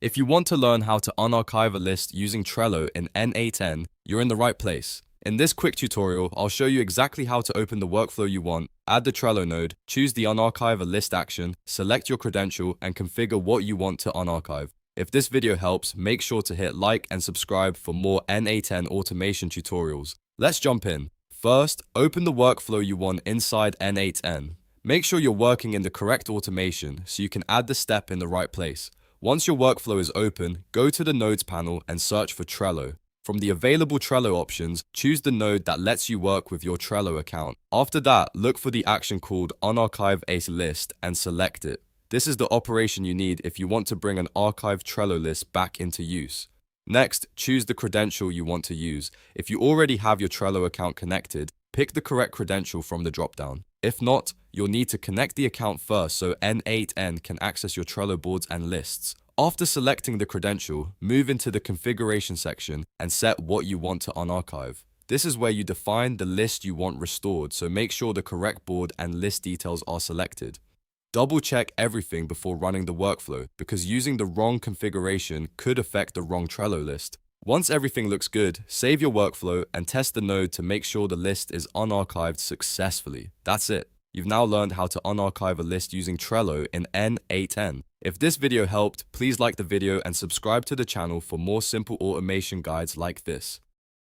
If you want to learn how to unarchive a list using Trello in N8n, you're in the right place. In this quick tutorial, I'll show you exactly how to open the workflow you want, add the Trello node, choose the unarchive a list action, select your credential, and configure what you want to unarchive. If this video helps, make sure to hit like and subscribe for more N8n automation tutorials. Let's jump in. First, open the workflow you want inside N8n. Make sure you're working in the correct automation so you can add the step in the right place. Once your workflow is open, go to the Nodes panel and search for Trello. From the available Trello options, choose the node that lets you work with your Trello account. After that, look for the action called Unarchive a List and select it. This is the operation you need if you want to bring an archived Trello list back into use. Next, choose the credential you want to use. If you already have your Trello account connected, pick the correct credential from the dropdown. If not, you'll need to connect the account first so N8n can access your Trello boards and lists. After selecting the credential, move into the configuration section and set what you want to unarchive. This is where you define the list you want restored, so make sure the correct board and list details are selected. Double check everything before running the workflow, because using the wrong configuration could affect the wrong Trello list. Once everything looks good, save your workflow and test the node to make sure the list is unarchived successfully. That's it. You've now learned how to unarchive a list using Trello in N8n. If this video helped, please like the video and subscribe to the channel for more simple automation guides like this.